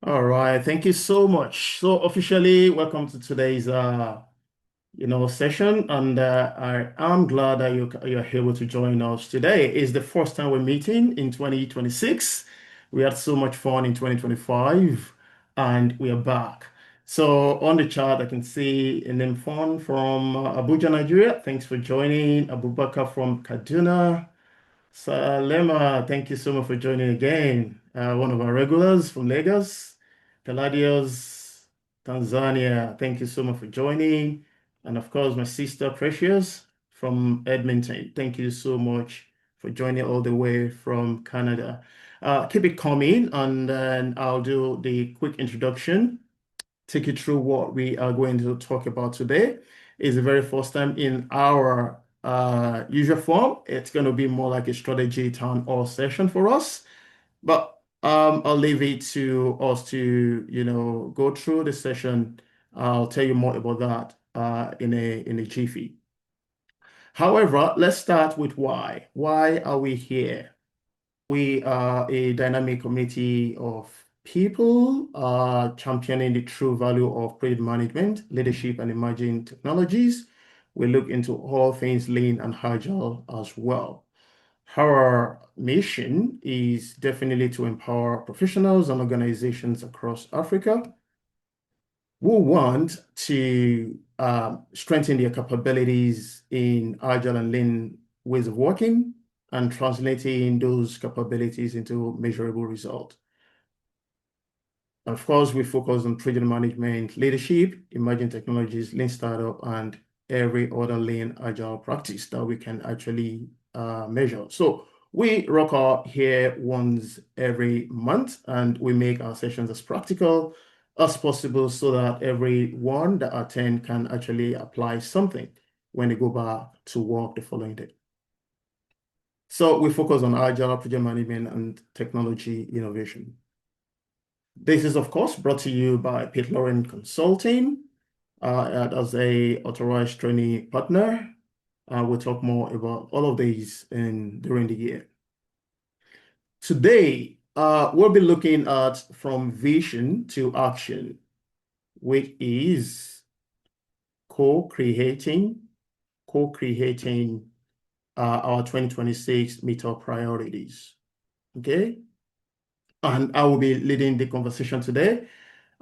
All right, thank you so much. So officially, welcome to today's session, and I am glad that you're able to join us today. It's the first time we're meeting in 2026. We had so much fun in 2025, and we are back. So on the chart, I can see a name phone from Abuja, Nigeria. Thanks for joining. Abubakar from Kaduna. Salema, thank you so much for joining again. One of our regulars from Lagos, Caladios, Tanzania. Thank you so much for joining. And of course, my sister Precious from Edmonton. Thank you so much for joining all the way from Canada. Keep it coming, and then I'll do the quick introduction, take you through what we are going to talk about today. It's the very first time in our usual form. It's going to be more like a strategy town hall session for us, but I'll leave it to us to, go through the session. I'll tell you more about that in a jiffy. However, let's start with why. Why are we here? We are a dynamic community of people championing the true value of project management, leadership, and emerging technologies. We look into all things lean and agile as well. Our mission is definitely to empower professionals and organizations across Africa who want to strengthen their capabilities in agile and lean ways of working and translating those capabilities into measurable results. Of course, we focus on project management, leadership, emerging technologies, lean startup, and every other lean agile practice that we can actually measure. So we rock out here once every month, and we make our sessions as practical as possible so that everyone that attend can actually apply something when they go back to work the following day. So we focus on agile project management and technology innovation. This is, of course, brought to you by Pete Lauren Consulting as a authorized training partner. We'll talk more about all of these during the year. Today, we'll be looking at from vision to action, which is co-creating our 2026 Meetup Priorities. Okay? And I will be leading the conversation today.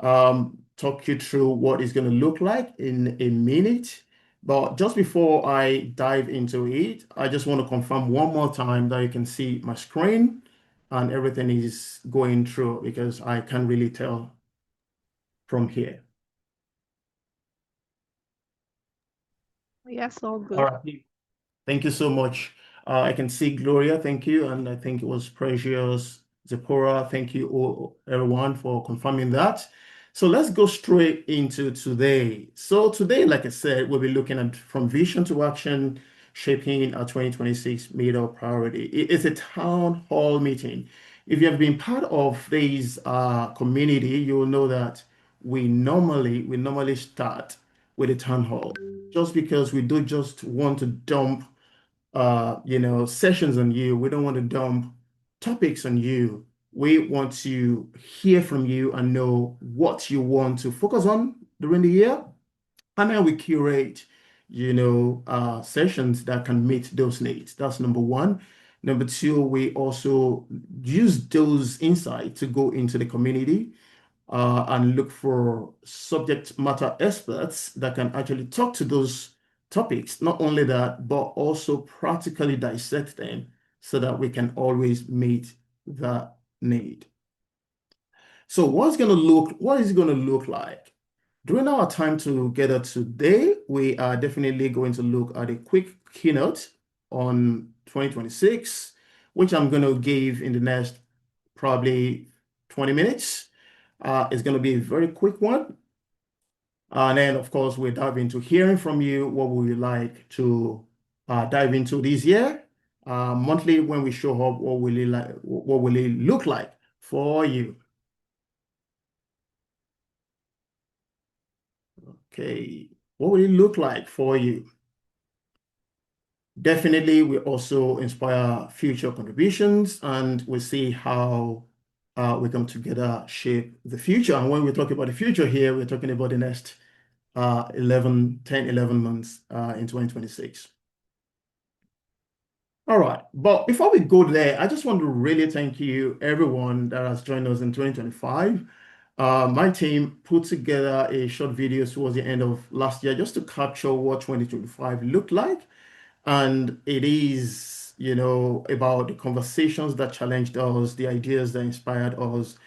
Talk you through what it's going to look like in a minute. But just before I dive into it, I just want to confirm one more time that you can see my screen and everything is going through because I can't really tell from here. Yes, all All good. right. Thank you so much. I can see Gloria, thank you. And I think it was Precious, Zipporah, thank you all, everyone for confirming that. So let's go straight into today. So today, like I said, we'll be looking at from vision to action, shaping our 2026 Meetup Priority. It's a town hall meeting. If you have been part of this community, you will know that we normally start with a town hall just because we do just want to dump sessions on you. We don't want to dump topics on you. We want to hear from you and know what you want to focus on during the year. And then we curate, sessions that can meet those needs. That's number one. Number two, we also use those insights to go into the community and look for subject matter experts that can actually talk to those topics. Not only that, but also practically dissect them so that we can always meet that need. So what is it going to look like? During our time together today, we are definitely going to look at a quick keynote on 2026, which I'm going to give in the next probably 20 minutes. It's going to be a very quick one. And then, of course, we dive into hearing from you. What would you like to dive into this year? Monthly, when we show up, what will it like? What will it look like for you? Okay, what will it look like for you? Definitely, we also inspire future contributions, and we see how we come together, shape the future. And when we talk about the future here, we're talking about the next 11 months in 2026. All right. But before we go there, I just want to really thank you, everyone that has joined us in 2025. My team put together a short video towards the end of last year just to capture what 2025 looked like. And it is, about the conversations that challenged us, the ideas that inspired us,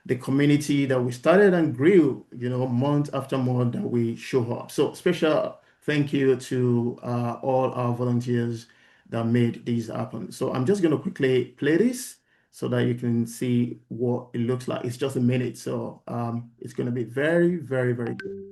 the community that we started and grew, month after month that we show up. So special thank you to all our volunteers that made this happen. So I'm just going to quickly play this so that you can see what it looks like. It's just a minute, so it's going to be very, very, very good.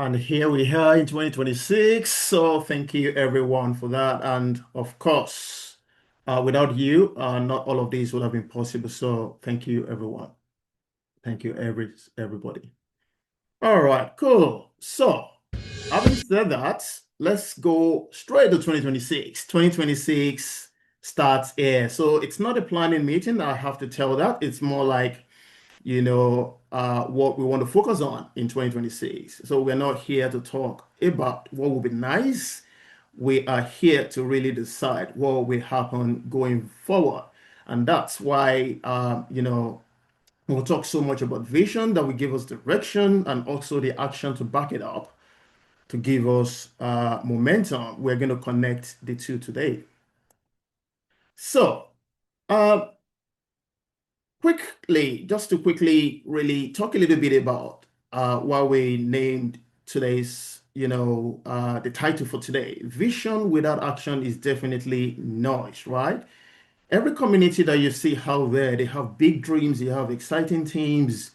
And here we are in 2026. So thank you everyone for that. And of course, without you, not all of these would have been possible. So thank you everyone. Thank you everybody. All right, cool. So having said that, let's go straight to 2026. 2026 starts here. So it's not a planning meeting. I have to tell that. It's more like what we want to focus on in 2026. So we're not here to talk about what would be nice. We are here to really decide what will happen going forward. And that's why, we'll talk so much about vision that will give us direction and also the action to back it up to give us momentum. We're going to connect the two today. So, uh, quickly, just to quickly really talk a little bit about why we named today's, the title for today. Vision without action is definitely noise, right? Every community that you see out there, they have big dreams, they have exciting teams,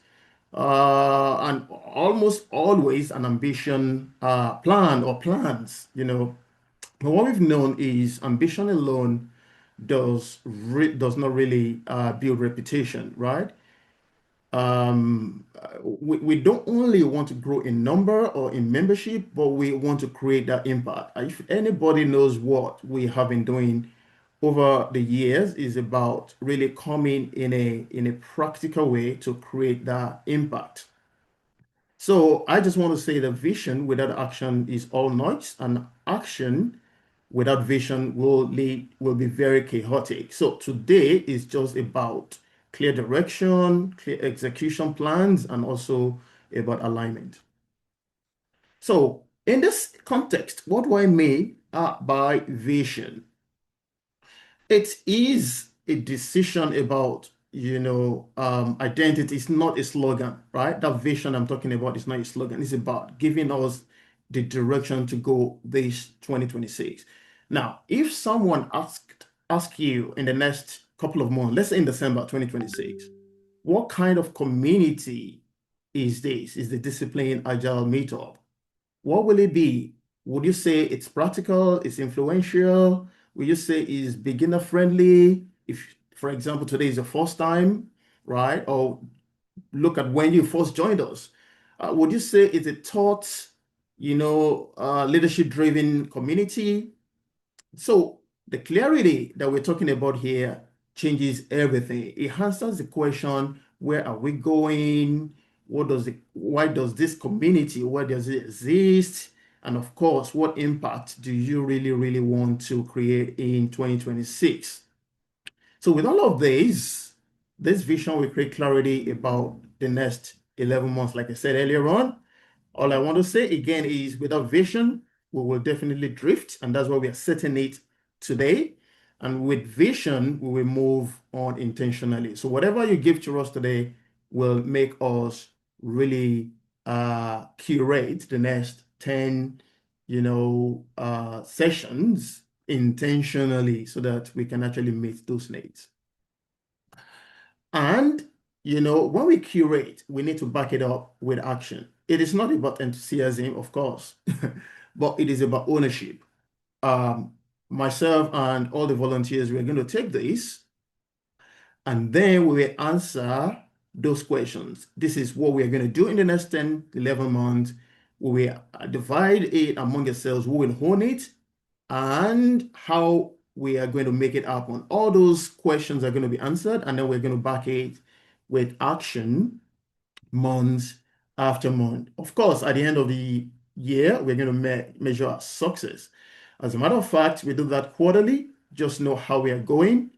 and almost always an ambition plan or plans, But what we've known is ambition alone does not really build reputation, right? We don't only want to grow in number or in membership, but we want to create that impact. If anybody knows what we have been doing over the years is about really coming in a practical way to create that impact. So I just want to say that vision without action is all noise, and action without vision will be very chaotic. So today is just about clear direction, clear execution plans, and also about alignment. So in this context, what do I mean by vision? It is a decision about, identity. It's not a slogan, right? That vision I'm talking about is not a slogan. It's about giving us the direction to go this 2026. Now, if someone ask you in the next couple of months, let's say in December 2026, what kind of community is this? Is the discipline agile meetup? What will it be? Would you say it's practical, it's influential? Would you say it's beginner friendly? If, for example, today is the first time, right? Or look at when you first joined us. Would you say it's a thought, leadership driven community? So the clarity that we're talking about here changes everything. It answers the question, where are we going? Why does this community, why does it exist? And of course, what impact do you really, really want to create in 2026? So with all of this vision will create clarity about the next 11 months, like I said earlier on. All I want to say again is without vision, we will definitely drift, and that's why we are setting it today. And with vision, we will move on intentionally. So whatever you give to us today will make us really curate the next 10, sessions intentionally so that we can actually meet those needs. And, when we curate, we need to back it up with action. It is not about enthusiasm, of course, but it is about ownership. Um, Myself and all the volunteers, we're going to take this and then we will answer those questions. This is what we're going to do in the next 10, 11 months. We will divide it among ourselves. We will hone it and how we are going to make it happen. All those questions are going to be answered, and then we're going to back it with action month after month. Of course, at the end of the year, we're going to measure our success. As a matter of fact, we do that quarterly, just know how we are going.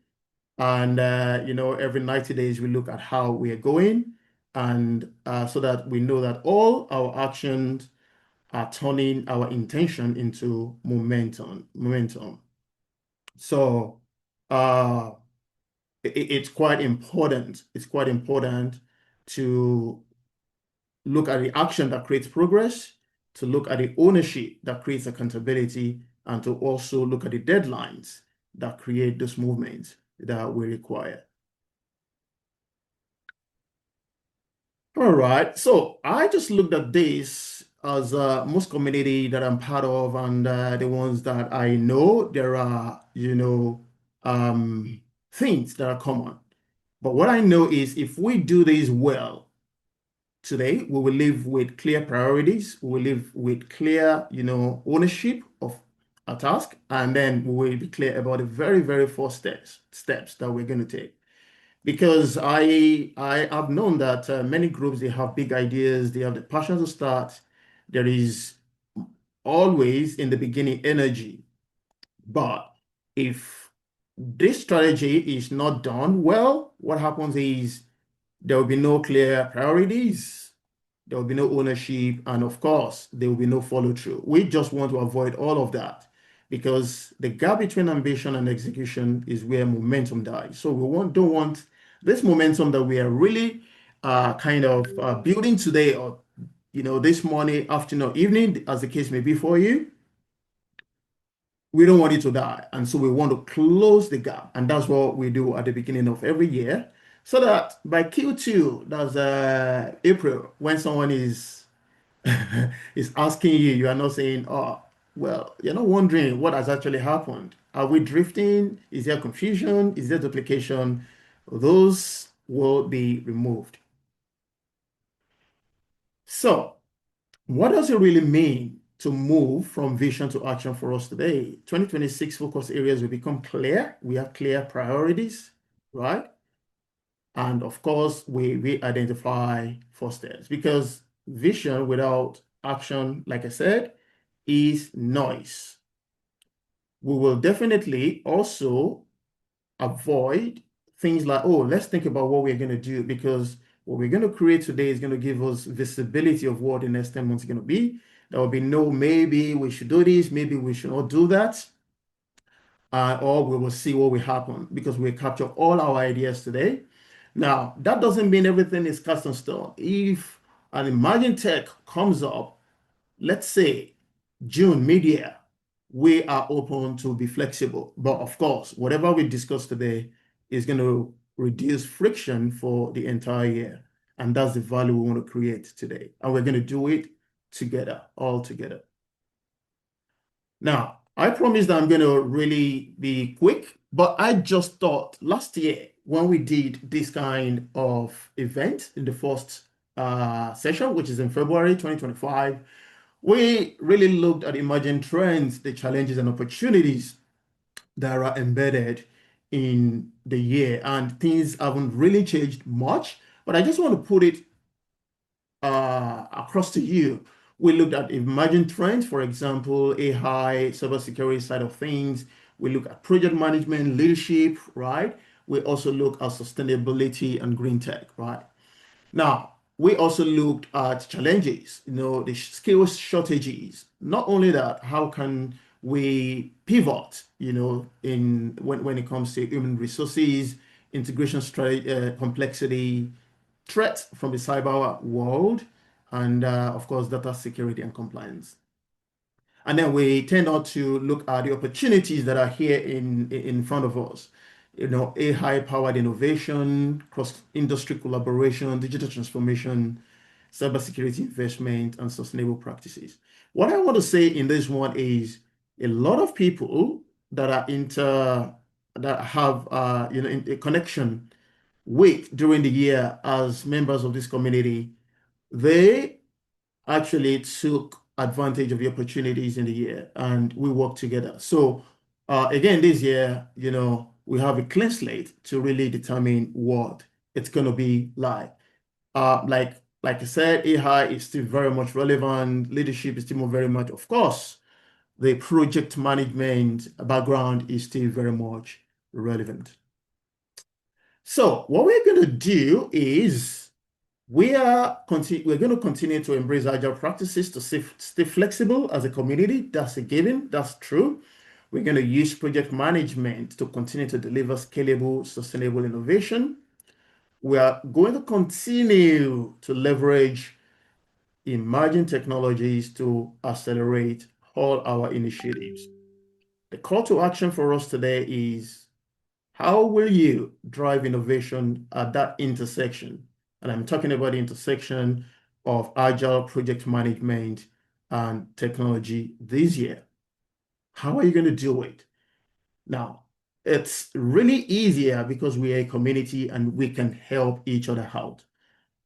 And, every 90 days, we look at how we are going. And so that we know that all our actions are turning our intention into momentum. So uh, it's quite important. It's quite important to look at the action that creates progress, to look at the ownership that creates accountability, and to also look at the deadlines that create those movements that we require. All right. So I just looked at this as most community that I'm part of and the ones that I know, there are, things that are common. But what I know is if we do this well today, we will live with clear priorities. We will live with clear, ownership of a task. And then we will be clear about the very, very first steps that we're going to take because I have known that many groups they have big ideas, they have the passion to start. There is always in the beginning energy, but if this strategy is not done well, what happens is there will be no clear priorities, there will be no ownership, and of course, there will be no follow through. We just want to avoid all of that because the gap between ambition and execution is where momentum dies. So don't want this momentum that we are really kind of building today or this morning, afternoon, evening, as the case may be for you. We don't want it to die. And so we want to close the gap. And that's what we do at the beginning of every year. So that by Q2, that's April, when someone is is asking you, you are not saying, oh, well, you're not wondering what has actually happened. Are we drifting? Is there confusion? Is there duplication? Those will be removed. So, what does it really mean to move from vision to action for us today? 2026 focus areas will become clear. We have clear priorities, right? And of course, we identify first steps because vision without action, like I said, is noise. We will definitely also avoid things like, oh, let's think about what we're going to do because what we're going to create today is going to give us visibility of what the next 10 months is going to be. There will be no, maybe we should do this, maybe we should not do that, or we will see what will happen because we capture all our ideas today. Now, that doesn't mean everything is cast in stone. If an emerging tech comes up, let's say June, mid-year, we are open to be flexible. But of course, whatever we discuss today is going to reduce friction for the entire year. And that's the value we want to create today. And we're going to do it together, all together. Now, I promise that I'm going to really be quick, but I just thought last year when we did this kind of event in the first session, which is in February 2025, we really looked at emerging trends, the challenges and opportunities that are embedded in the year, and things haven't really changed much. But I just want to put it across to you. We looked at emerging trends, for example, AI, cybersecurity side of things. We look at project management, leadership, right? we also look at sustainability and green tech, right? Now, we also looked at challenges, the skills shortages. Not only that, how can we pivot, in when it comes to human resources, integration complexity, threats from the cyber world, and of course, data security and compliance. And then we tend not to look at the opportunities that are here in front of us. AI-powered innovation, cross-industry collaboration, digital transformation, cybersecurity investment, and sustainable practices. What I want to say in this one is a lot of people that are that have a connection with during the year as members of this community, they actually took advantage of the opportunities in the year and we worked together. So again, this year, we have a clean slate to really determine what it's going to be like. Like I said, AI is still very much relevant. Leadership is still very much, of course, the project management background is still very much relevant. So what we're going to do is we're going to continue to embrace agile practices to stay flexible as a community. That's a given. That's true. We're going to use project management to continue to deliver scalable, sustainable innovation. We are going to continue to leverage emerging technologies to accelerate all our initiatives. The call to action for us today is how will you drive innovation at that intersection? And I'm talking about the intersection of agile project management and technology this year. How are you going to do it? Now, it's really easier because we are a community and we can help each other out.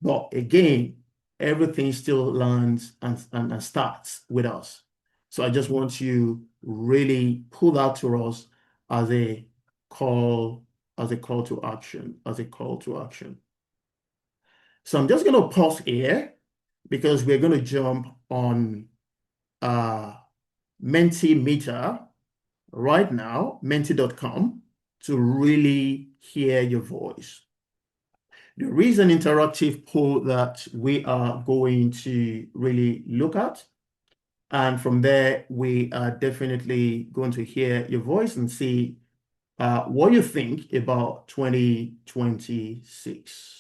But again, everything still lands and starts with us. So I just want to really pull that to us as a call, as a call to action, as a call to action. So I'm just going to pause here because we're going to jump on uh, Mentimeter right now, menti.com, to really hear your voice. There is an interactive poll that we are going to really look at. And from there, we are definitely going to hear your voice and see what you think about 2026.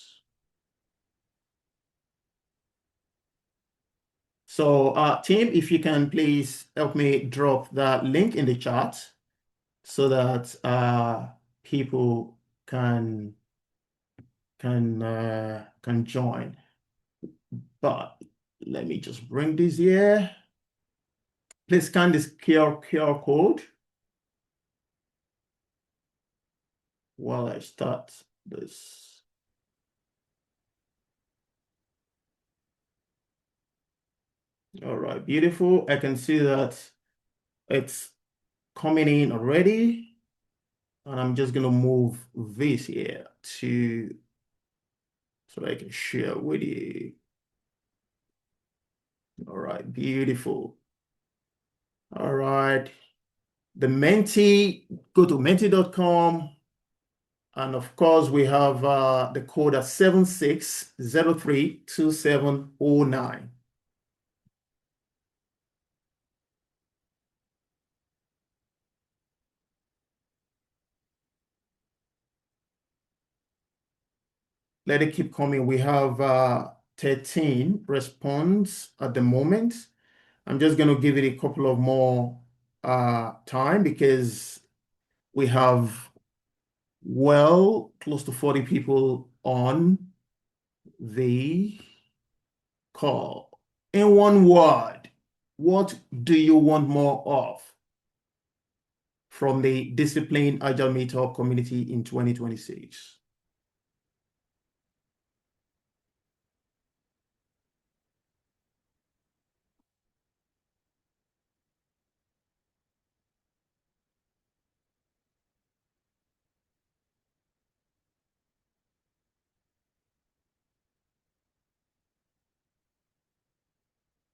So, team, if you can please help me drop that link in the chat so that people can join. But let me just bring this here. Please scan this QR code while I start this. All right, beautiful. I can see that it's coming in already. And I'm just gonna move this here so I can share with you. All right, beautiful. All right. The Menti, go to menti.com. And of course, we have the code at 76032709. Let it keep coming. We have 13 response at the moment. I'm just going to give it a couple of more time because we have well close to 40 people on the call. In one word, what do you want more of from the Discipline Agile Meetup community in 2026?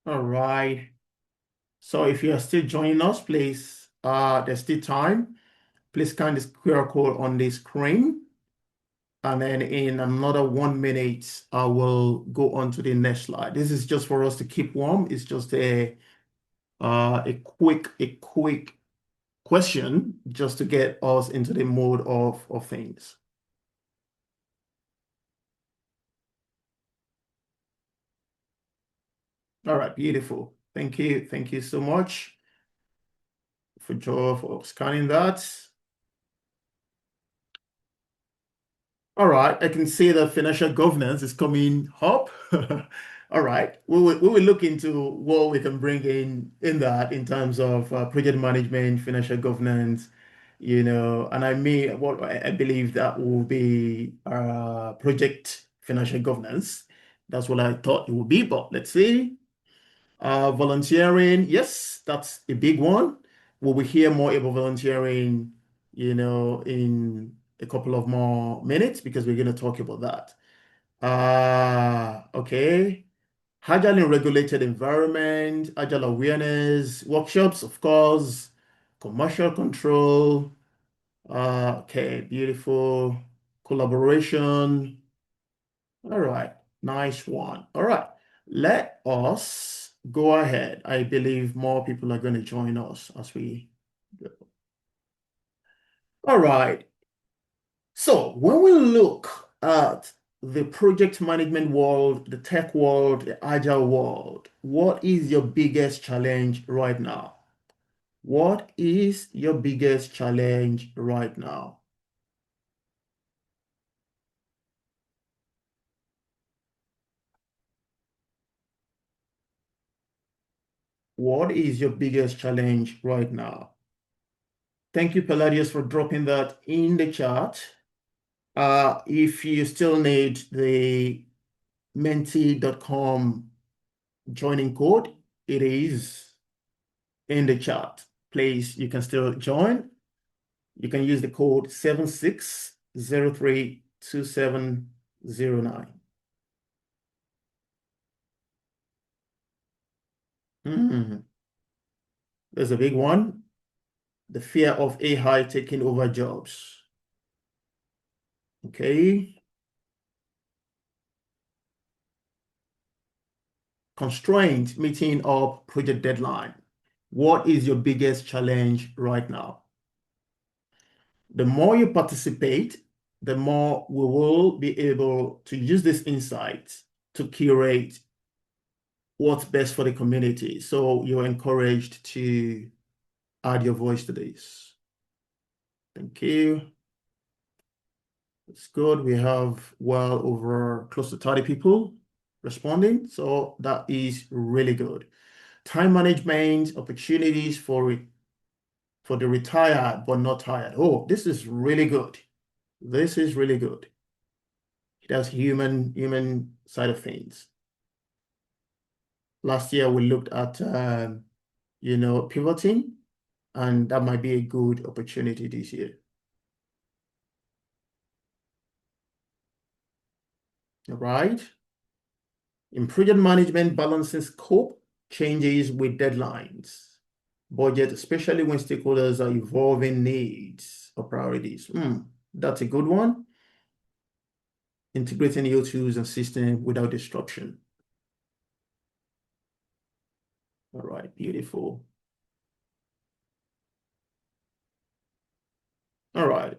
All right. So if you are still joining us, please, there's still time. Please scan this QR code on the screen And then in another 1 minute, I will go on to the next slide. This is just for us to keep warm. It's just a quick question just to get us into the mode of things. All right, beautiful. Thank you. Thank you so much for Joe for scanning that. All right, I can see that financial governance is coming up. All right, we will look into what we can bring in that in terms of project management, financial governance, and what I believe that will be project financial governance. That's what I thought it would be, but let's see. Volunteering, yes, that's a big one. We will hear more about volunteering, in a couple of more minutes because we're going to talk about that. Okay. Agile in regulated environment, agile awareness, workshops, of course, commercial control. Okay, beautiful. Collaboration. All right, nice one. All right, let us go ahead. I believe more people are going to join us as we go. All right, so when we look at the project management world, the tech world, the agile world, what is your biggest challenge right now? What is your biggest challenge right now? What is your biggest challenge right now? Thank you, Palladius, for dropping that in the chat. If you still need the menti.com joining code, it is in the chat. Please, you can still join. You can use the code 76032709. Hmm. There's a big one. The fear of AI taking over jobs. Okay. Constraint meeting up project deadline. What is your biggest challenge right now? The more you participate, the more we will be able to use this insight to curate what's best for the community. So you're encouraged to add your voice to this. Thank you. It's good. We have well over close to 30 people responding. So that is really good. Time management, opportunities for the retired but not tired. Oh, this is really good. This is really good. That's human side of things. Last year we looked at pivoting, and that might be a good opportunity this year. All right. In project management, balancing scope changes with deadlines, budget, especially when stakeholders are evolving needs or priorities. That's a good one. Integrating new tools and systems without disruption. All right, beautiful. All right.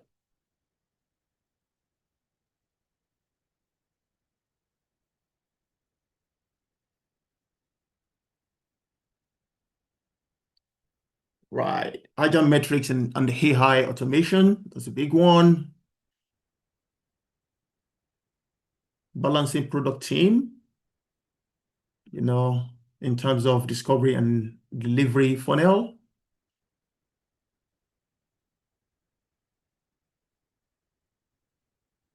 Right. Agile metrics and the AI automation. That's a big one. Balancing product team, you know, in terms of discovery and delivery funnel.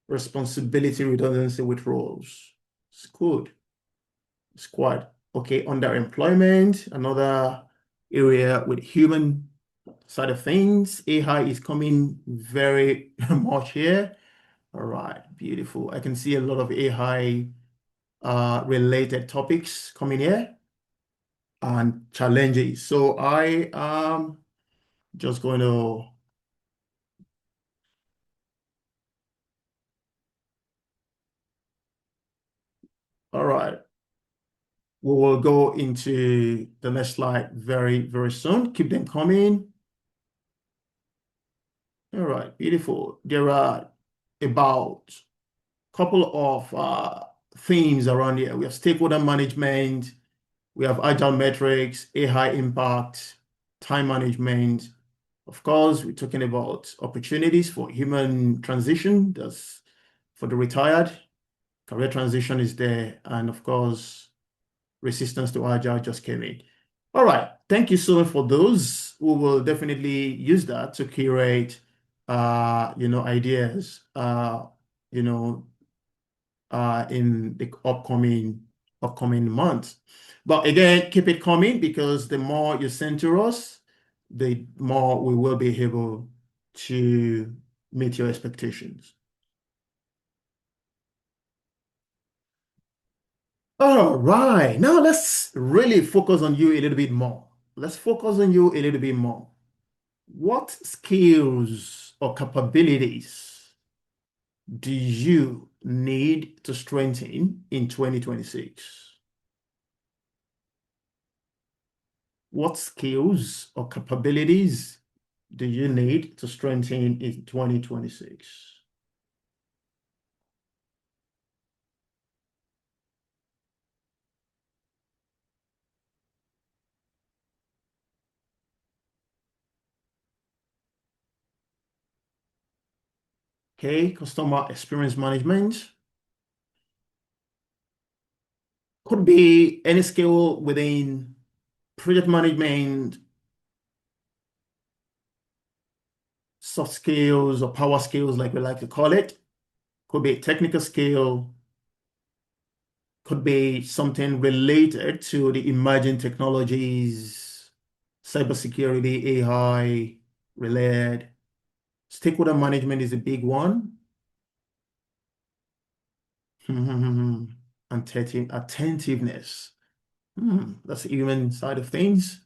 Responsibility redundancy with roles. It's good. It's quite okay. Underemployment, another area with human side of things. AI is coming very much here. All right, beautiful. I can see a lot of AI related topics coming here and challenges. So I am just going to All right. We will go into the next slide very, very soon. Keep them coming. All right, beautiful. There are about a couple of themes around here. We have stakeholder management, we have agile metrics, AI impact, time management. Of course, we're talking about opportunities for human transition. That's for the retired. Career transition is there. And of course, resistance to agile just came in. All right. Thank you so much for those. We will definitely use that to curate, ideas, you know, in the upcoming months. But again, keep it coming because the more you send to us, the more we will be able to meet your expectations. All right. Now let's really focus on you a little bit more. Let's focus on you a little bit more. What skills or capabilities do you need to strengthen in 2026? What skills or capabilities do you need to strengthen in 2026? Okay, customer experience management could be any skill within project management, soft skills or power skills, like we like to call it. Could be a technical skill, could be something related to the emerging technologies, cybersecurity, AI related. Stakeholder management is a big one. And attentiveness. That's the human side of things,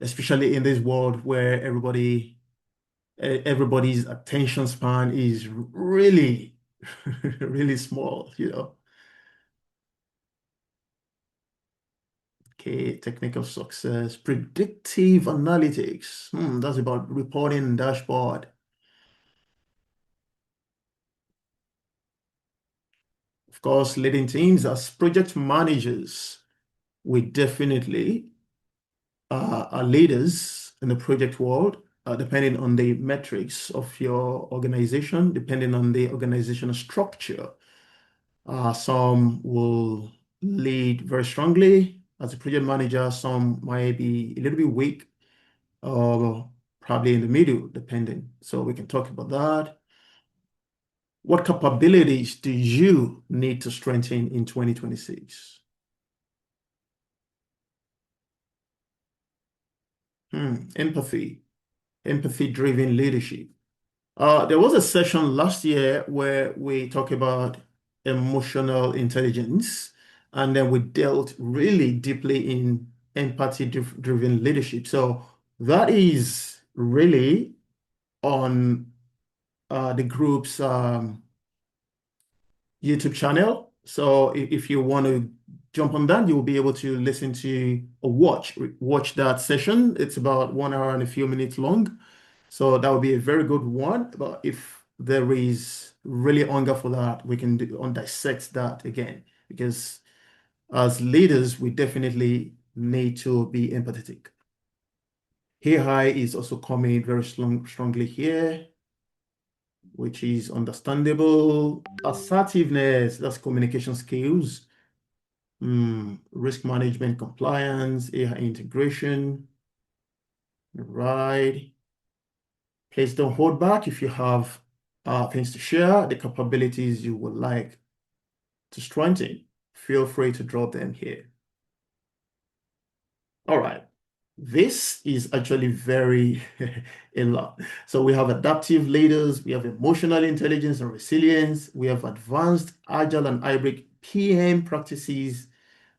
especially in this world where everybody's attention span is really, really small. Okay, technical success, predictive analytics. That's about reporting and dashboard. Of course, leading teams as project managers, we definitely are leaders in the project world, depending on the metrics of your organization, depending on the organizational structure. Some will lead very strongly as a project manager, some might be a little bit weak or probably in the middle, depending. So we can talk about that. What capabilities do you need to strengthen in 2026? Empathy, empathy-driven leadership. There was a session last year where we talked about emotional intelligence, and then we dealt really deeply in empathy-driven leadership. So that is really on the group's YouTube channel. So if you want to jump on that, you'll be able to listen to or watch that session. It's about 1 hour and a few minutes long. So that would be a very good one. But if there is really hunger for that, we can dissect that again. Because as leaders, we definitely need to be empathetic. AI is also coming very strongly here, which is understandable. Assertiveness, that's communication skills. Risk management, compliance, AI integration. Right. Please don't hold back if you have things to share, the capabilities you would like to strengthen. Feel free to drop them here. All right. This is actually very a lot. So we have adaptive leaders, we have emotional intelligence and resilience, we have advanced agile and hybrid PM practices,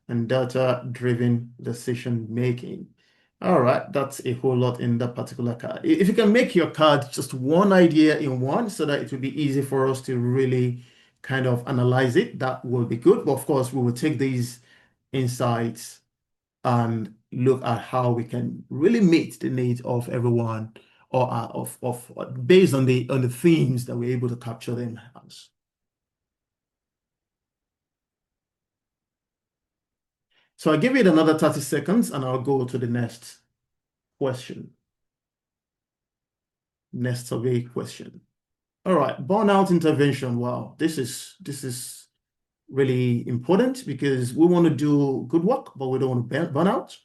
and data-driven decision making. All right, that's a whole lot in that particular card. If you can make your card just one idea in one so that it will be easy for us to really kind of analyze it, that will be good. But of course, we will take these insights and look at how we can really meet the needs of everyone or based on the themes that we're able to capture them as. So I give it another 30 seconds and I'll go to the next question, next survey question. All right, burnout intervention. Wow, this is really important because we want to do good work, but we don't want to burn out.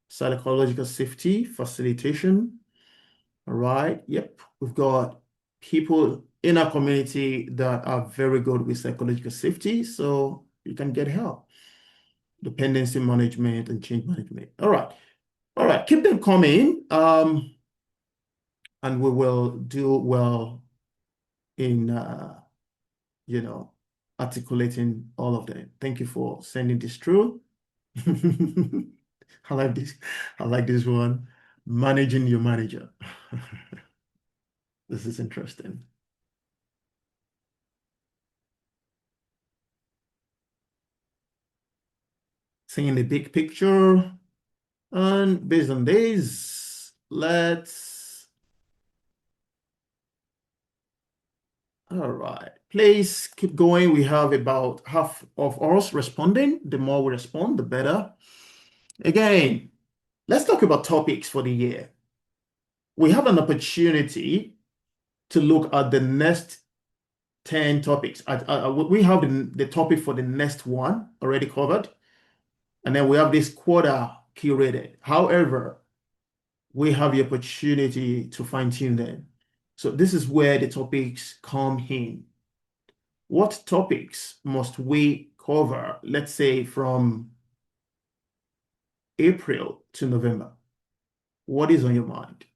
Psychological safety, facilitation. All right. Yep. We've got people in our community that are very good with psychological safety, so you can get help. Dependency management and change management. All right. All right. Keep them coming. And we will do well in you know, articulating all of them. Thank you for sending this through. I like this. I like this one. Managing your manager. This is interesting. Seeing the big picture. And based on this, all right, please keep going. We have about half of us responding. The more we respond, the better. Again, let's talk about topics for the year. We have an opportunity to look at the next 10 topics. We have the topic for the next one already covered, and then we have this quarter curated. However, we have the opportunity to fine tune them. So this is where the topics come in. What topics must we cover, let's say from April to November? What is on your mind?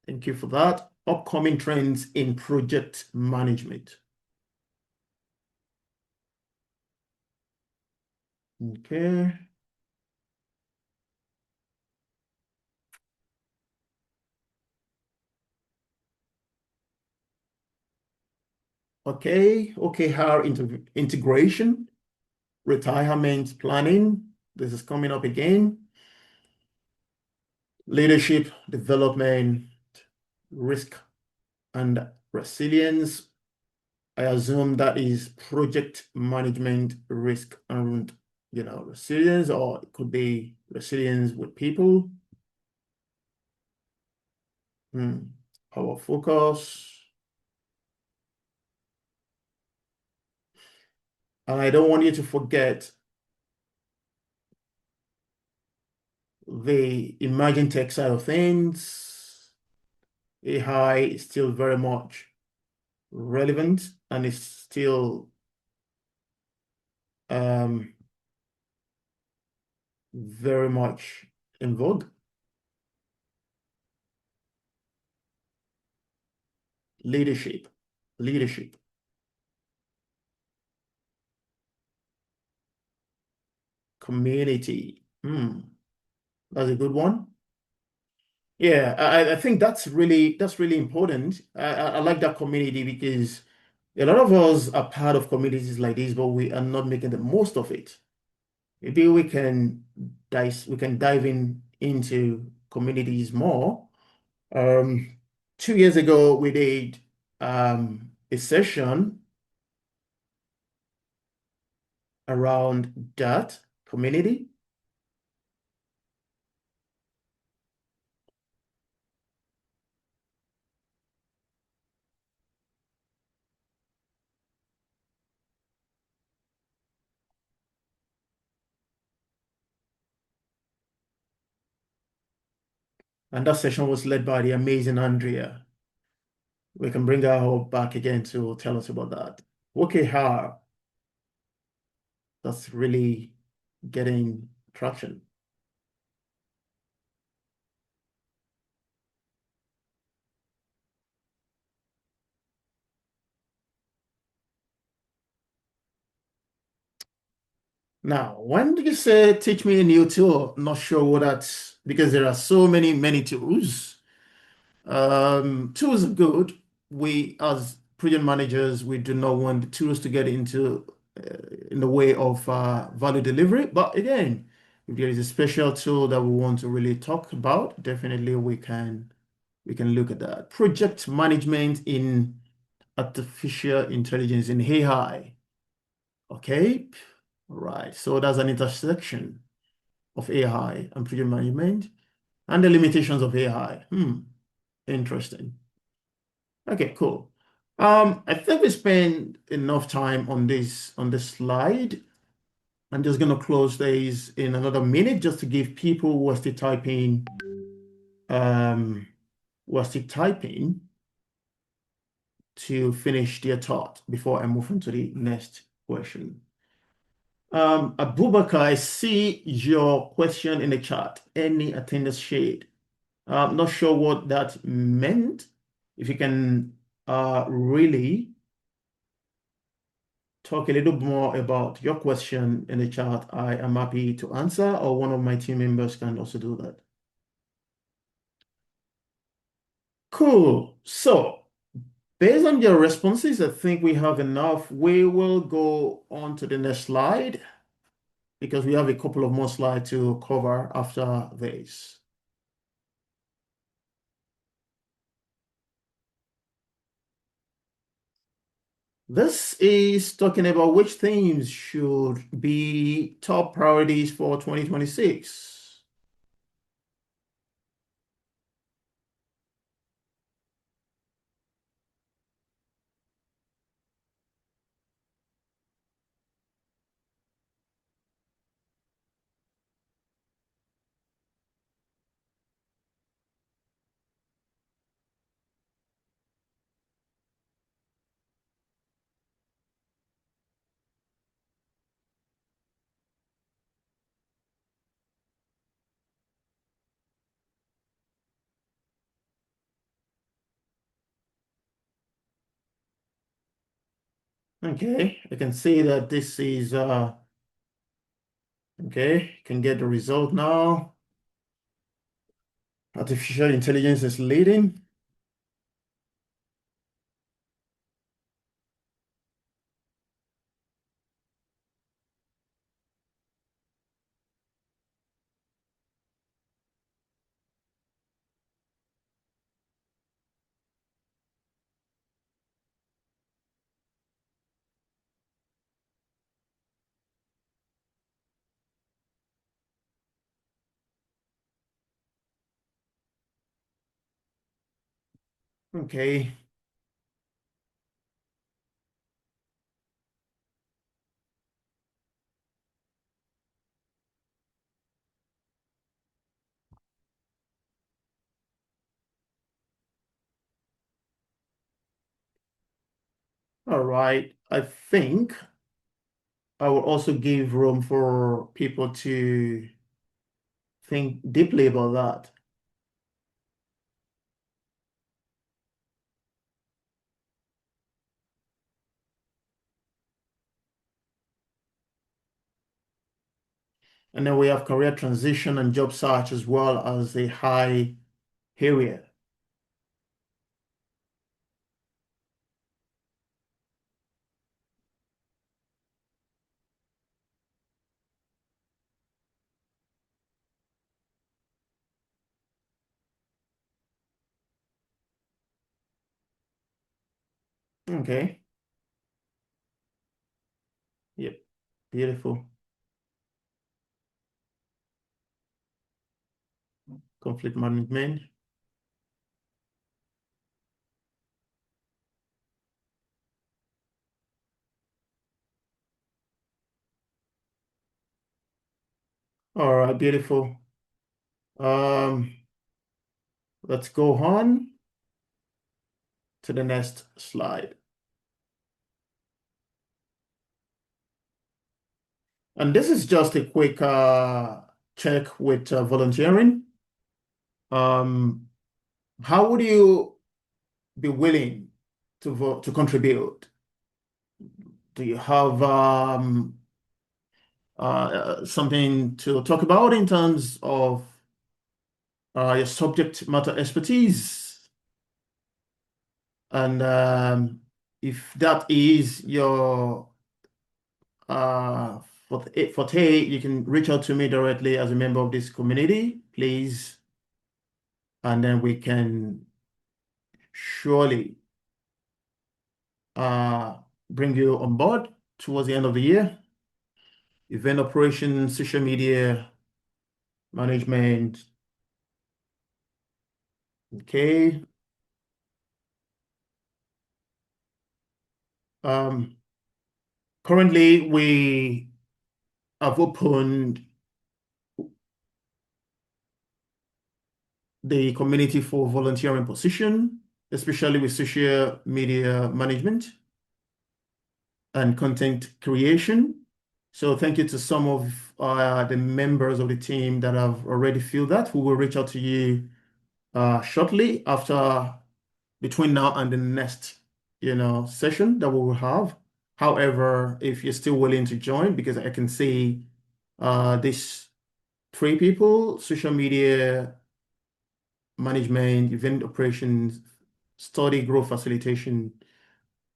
Thank you for that. Upcoming trends in project management. Okay. Okay. OKR integration, retirement planning. This is coming up again. Leadership development, risk and resilience. I assume that is project management, risk and resilience, or it could be resilience with people. Our focus. And I don't want you to forget the emerging tech side of things. AI is still very much relevant and is still um, very much in vogue. Leadership, leadership, community. That's a good one. Yeah, I think that's really important. I like that community because a lot of us are part of communities like this, but we are not making the most of it. Maybe we can dive into communities more. Um, 2 years ago, we did a session around that community, and that session was led by the amazing Andrea. We can bring her back again to tell us about that. Okay, her, that's really getting traction. Now, when did you say teach me a new tool? Not sure what that's because there are so many tools. Tools are good. We, as project managers, we do not want the tools to get into in the way of value delivery. But again, if there is a special tool that we want to really talk about, definitely we can look at that. Project management in artificial intelligence in AI. Okay, right. So that's an intersection of AI and project management and the limitations of AI. Interesting. Okay, cool. I think we spent enough time on this slide. I'm just gonna close these in another minute just to give people um, who are still typing to finish their thought before I move on to the next question. Abubakar, I see your question in the chat. Any attendance shade? I'm not sure what that meant. If you can really talk a little more about your question in the chat, I am happy to answer, or one of my team members can also do that. Cool. So, based on your responses, I think we have enough. We will go on to the next slide because we have a couple of more slides to cover after this. This is talking about which themes should be top priorities for 2026. Okay, I can see that this is okay, can get the result now. Artificial intelligence is leading. Okay, all right. I think I will also give room for people to think deeply about that. And then we have career transition and job search as well as a high area. Okay, yep, beautiful. Conflict management. All right, beautiful. Um, let's go on to the next slide. And this is just a quick check with volunteering. Um, how would you be willing to to contribute? Do you have something to talk about in terms of your subject matter expertise. And if that is your uh, forte, you can reach out to me directly as a member of this community, please. And then we can surely uh, bring you on board towards the end of the year. Event operations, social media management. Okay. Um, Currently, we have opened the community for volunteering position, especially with social media management and content creation. So thank you to some of the members of the team that have already filled that. We will reach out to you shortly after between now and the next, session that we will have. However, if you're still willing to join, because I can see these three people, social media management, event operations, study growth facilitation.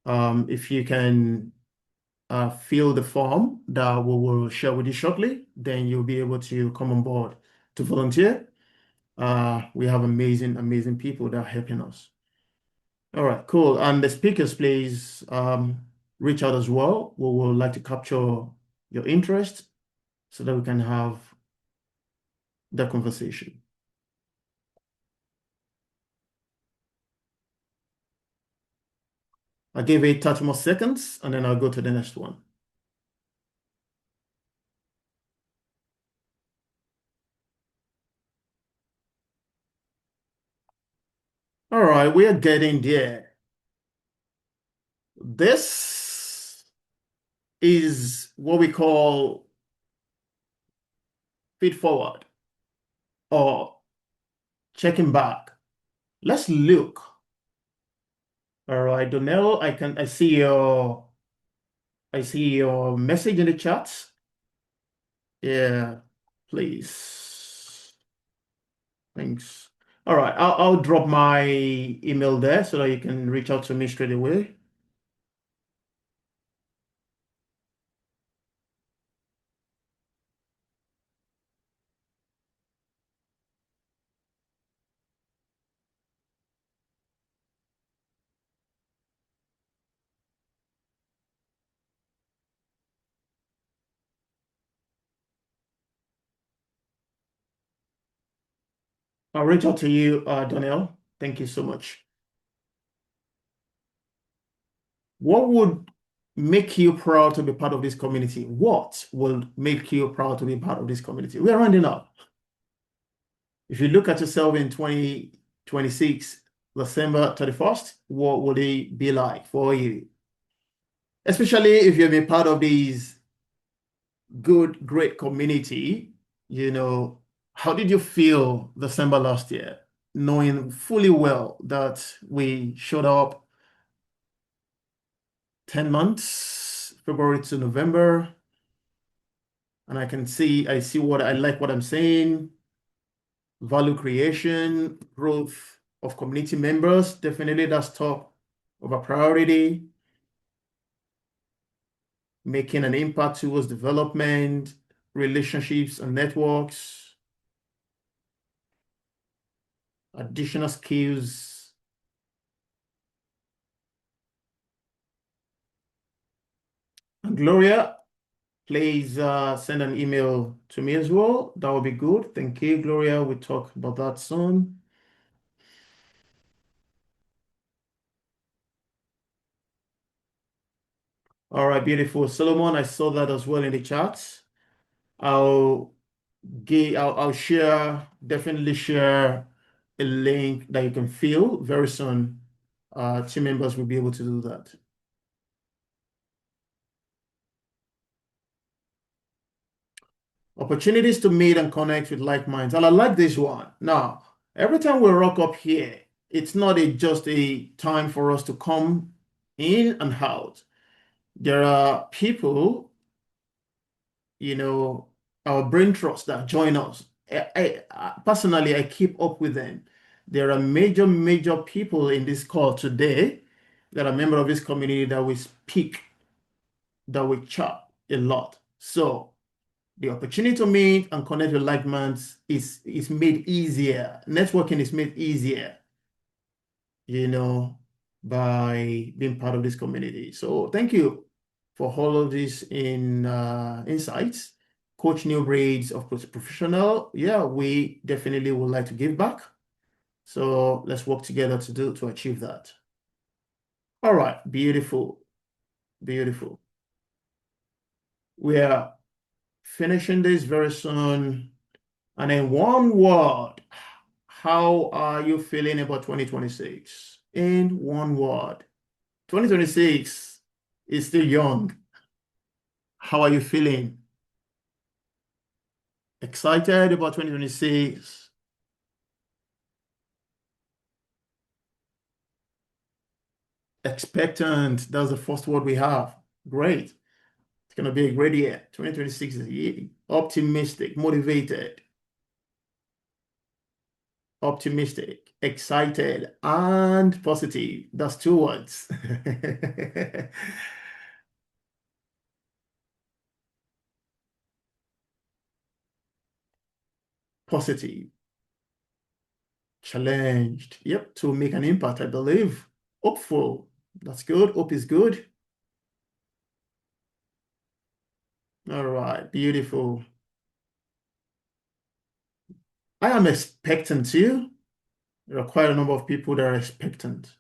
If you can fill the form that we will share with you shortly, then you'll be able to come on board to volunteer. We have amazing, amazing people that are helping us. All right, cool. And the speakers, please reach out as well. We would like to capture your interest so that we can have the conversation. I'll give it 30 more seconds and then I'll go to the next one. All right, we are getting there. This is what we call feed forward or checking back. Let's look. All right, Donnell, I see your message in the chat. Yeah, please. Thanks. All right, I'll drop my email there so that you can reach out to me straight away. I'll reach out to you, Donnell. Thank you so much. What would make you proud to be part of this community? What will make you proud to be part of this community? We are rounding up. If you look at yourself in 2026, December 31st, what would it be like for you? Especially if you've been part of these good, great community, how did you feel December last year, knowing fully well that we showed up 10 months, February to November, and I see what I like what I'm saying, value creation, growth of community members, definitely that's top of a priority, making an impact towards development, relationships and networks, additional skills. And Gloria, please send an email to me as well. That would be good. Thank you, Gloria. We'll talk about that soon. All right, beautiful. Solomon, I saw that as well in the chat. I'll I'll share, definitely share a link that you can fill very soon. Team members will be able to do that. Opportunities to meet and connect with like minds. And I like this one. Now, every time we rock up here, it's not just a time for us to come in and out. There are people you know, our brain trusts that join us. Personally, I keep up with them. There are major, major people in this call today that are member of this community that we speak, that we chat a lot. So the opportunity to meet and connect with like minds is made easier. Networking is made easier, you know, by being part of this community. So thank you for all of these insights. Coach New Breeds of Professional. Yeah, we definitely would like to give back. So let's work together to achieve that. All right, beautiful, beautiful. We are finishing this very soon. And in one word, how are you feeling about 2026? In one word. 2026 is still young. How are you feeling? Excited about 2026? Expectant. That's the first word we have. Great. It's going to be a great year. 2026 is a year. Optimistic, motivated, optimistic, excited, and positive. That's two words. Positive, challenged. Yep, to make an impact, I believe. Hopeful. That's good. Hope is good. All right, beautiful. I am expectant too. There are quite a number of people that are expectant.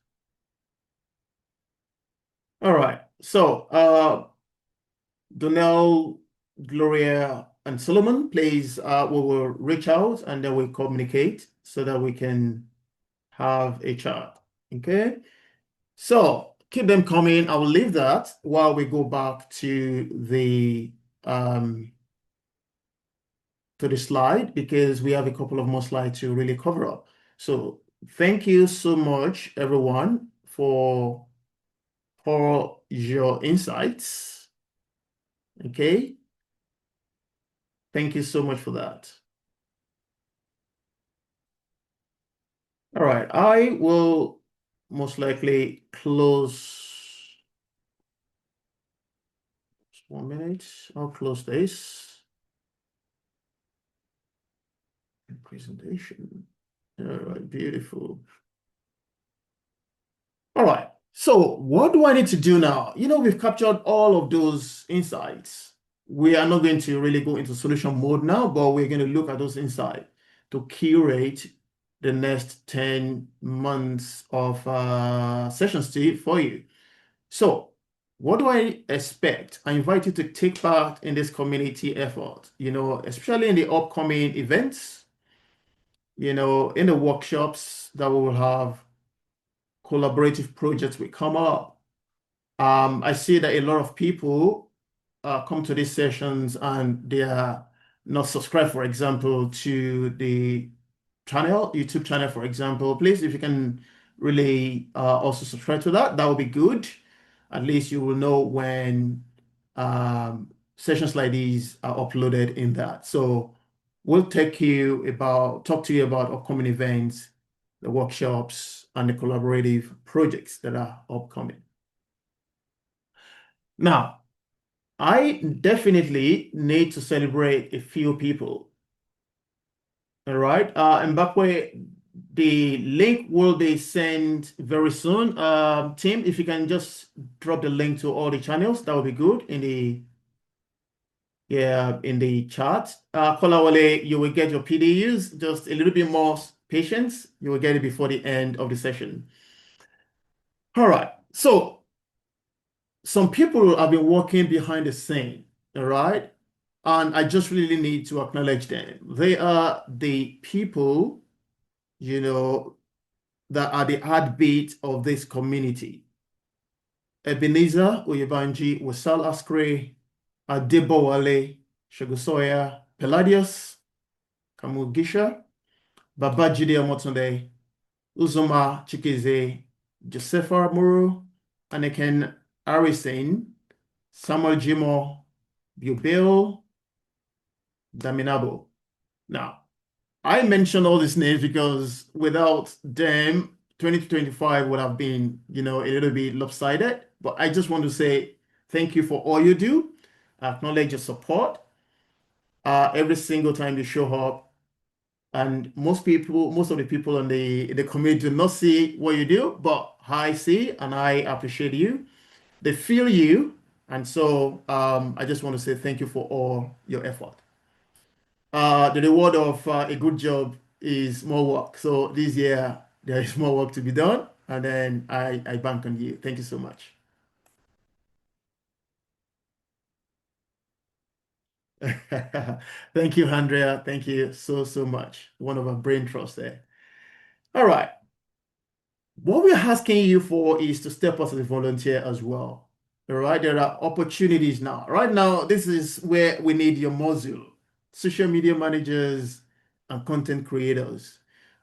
All right. So, Donnell, Gloria, and Solomon, please, we will reach out and then we'll communicate so that we can have a chat. Okay. So keep them coming. I will leave that while we go back um to the slide because we have a couple of more slides to really cover up. So thank you so much, everyone, for your insights. Okay. Thank you so much for that. All right. I will most likely close 1 minute. I'll close this presentation. All right. Beautiful. All right. So what do I need to do now? We've captured all of those insights. We are not going to really go into solution mode now, but we're going to look at those insights to curate the next 10 months of sessions for you. So what do I expect? I invite you to take part in this community effort, especially in the upcoming events, in the workshops that we will have, collaborative projects will come up. I see that a lot of people come to these sessions and they are not subscribed, for example, to the YouTube channel, for example. Please, if you can really also subscribe to that, that would be good. At least you will know when sessions like these are uploaded in that. So we'll talk to you about upcoming events, the workshops, and the collaborative projects that are upcoming. Now, I definitely need to celebrate a few people. All right. Mbakwe, the link will be sent very soon. Tim, if you can just drop the link to all the channels, that would be good in the chat. Kolawole, you will get your PDUs, just a little bit more patience. You will get it before the end of the session. All right. So some people have been working behind the scene, all right? And I just really need to acknowledge them. They are the people, you know, that are the heartbeat of this community. Ebenezer Oyebanji, Wasal Askre, Adebowale, Shagusoya, Palladius, Kamugisha, Babajide Omotunde, Uzoma Chikeze, Josepha Muru, Anakin Harrison, Samuel Jimo, Bill, Daminabo. Now, I mention all these names because without them, 2025 would have been, a little bit lopsided. But I just want to say thank you for all you do. I acknowledge your support every single time you show up. And most of the people in the community do not see what you do, but I see and I appreciate you. They feel you. And so I just want to say thank you for all your effort. The reward of a good job is more work. So this year there is more work to be done, and then I bank on you. Thank you so much. Thank you, Andrea. Thank you so much. One of our brain trusts there. All right. What we're asking you for is to step up as a volunteer as well. All right. There are opportunities now. Right now, this is where we need your muscle, social media managers and content creators.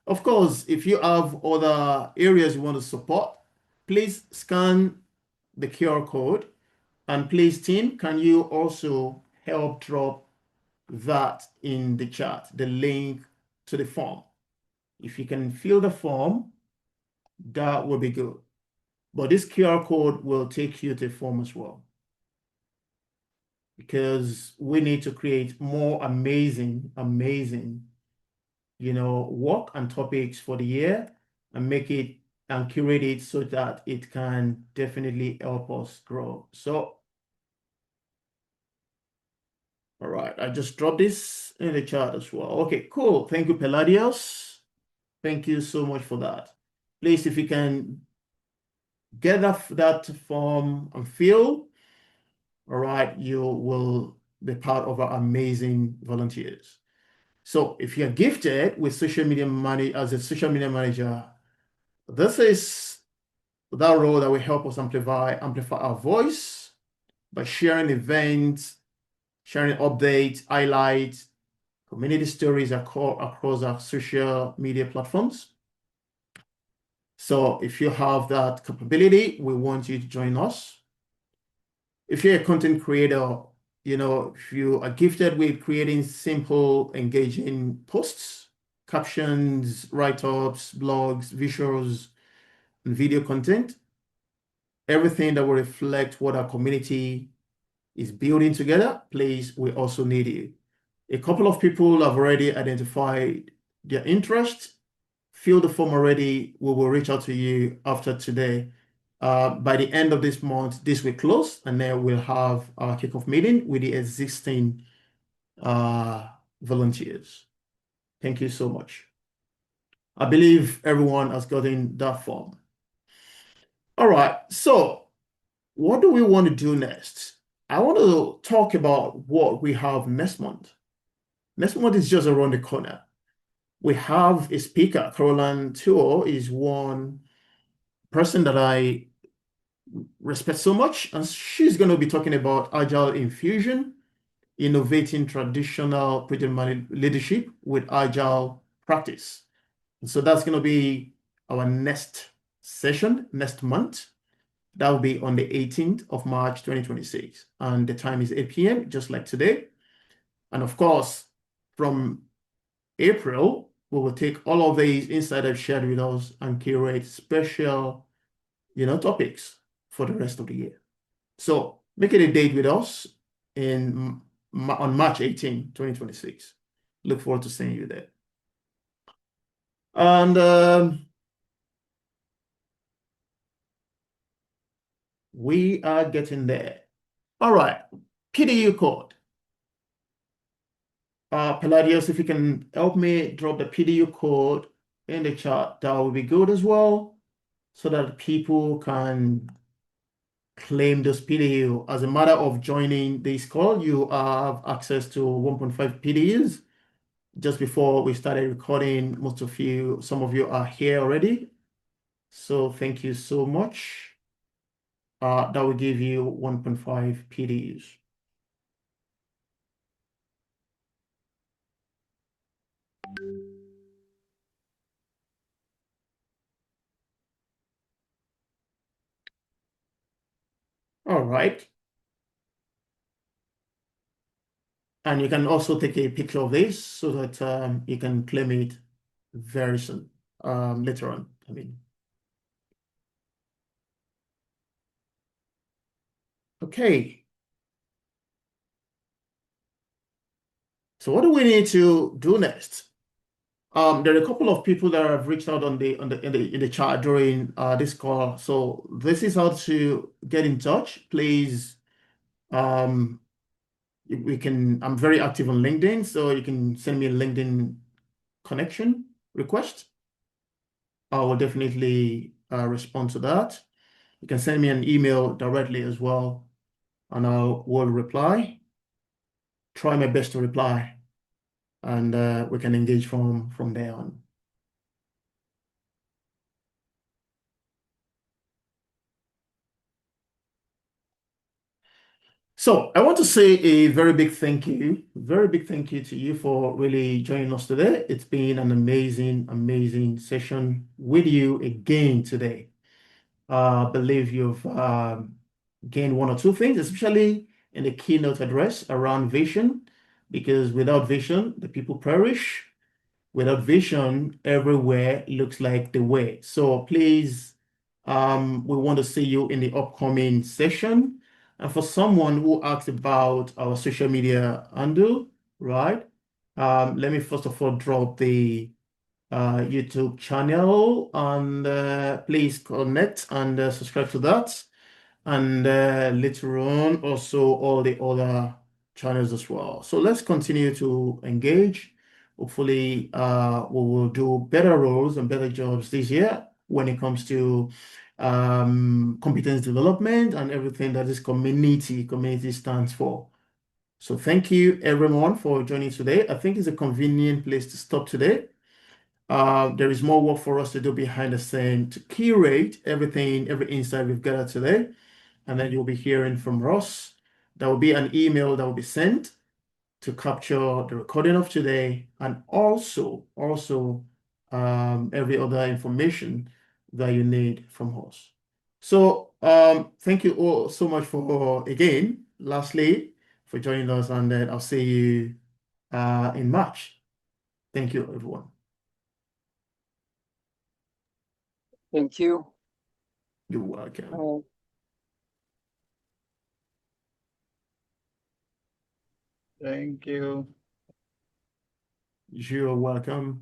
Of course, if you have other areas you want to support, please scan the QR code. And please, team, can you also help drop that in the chat, the link to the form? If you can fill the form, that will be good. But this QR code will take you to the form as well because we need to create more amazing, work and topics for the year and make it and curate it so that it can definitely help us grow. So, all right, I just dropped this in the chat as well. Okay, cool. Thank you, Palladius. Thank you so much for that. Please, if you can get that form and fill, all right, you will be part of our amazing volunteers. So if you're gifted with social media money as a social media manager, this is that role that will help us amplify our voice by sharing events, sharing updates, highlights, community stories across our social media platforms. So if you have that capability, we want you to join us. If you're a content creator, if you are gifted with creating simple, engaging posts, captions, write-ups, blogs, visuals, and video content, everything that will reflect what our community is building together, please, we also need you. A couple of people have already identified their interest. Fill the form already. We will reach out to you after today. By the end of this month, this will close, and then we'll have our kickoff meeting with the existing volunteers. Thank you so much. I believe everyone has gotten that form. All right, so what do we want to do next? I want to talk about what we have next month. Next month is just around the corner. We have a speaker. Caroline Tuo is one person that I respect so much, and she's going to be talking about agile infusion, innovating traditional project leadership with agile practice. And so that's going to be our next session next month. That will be on the 18th of March 2026, and the time is 8 p.m. just like today. And of course, from April, we will take all of these insights I've shared with us and curate special, topics for the rest of the year. So make it a date with us on March 18, 2026. Look forward to seeing you there. And we are getting there. All right, PDU code. Palladius, if you can help me drop the PDU code in the chat, that would be good as well, so that people can claim this PDU. As a matter of joining this call, you have access to 1.5 PDUs. Just before we started recording, some of you are here already. So thank you so much. That will give you 1.5 PDUs. All right. And you can also take a picture of this so that you can claim it very soon, later on. I mean, okay. So what do we need to do next? There are a couple of people that have reached out in the chat during this call. So this is how to get in touch. Please, um, we can. I'm very active on LinkedIn, so you can send me a LinkedIn connection request. I will definitely respond to that. You can send me an email directly as well, and I will reply. Try my best to reply, and we can engage from there on. So I want to say a very big thank you to you for really joining us today. It's been an amazing, amazing session with you again today. I believe you've gained one or two things, especially in the keynote address around vision, because without vision, the people perish. Without vision, everywhere looks like the way. So please, we want to see you in the upcoming session. And for someone who asked about our social media handle, right? Let me first of all drop the YouTube channel and please connect and subscribe to that. And later on, also all the other channels as well. So let's continue to engage. Hopefully, we will do better roles and better jobs this year when it comes to competence development and everything that this community stands for. So thank you everyone for joining today. I think it's a convenient place to stop today. There is more work for us to do behind the scene to curate everything, every insight we've gathered today, and then you'll be hearing from Ross. There will be an email that will be sent to capture the recording of today and also every other information that you need from us. So thank you all so much for again, lastly, for joining us, and then I'll see you in March. Thank you, everyone. Thank you. You're welcome. Thank you. You're welcome.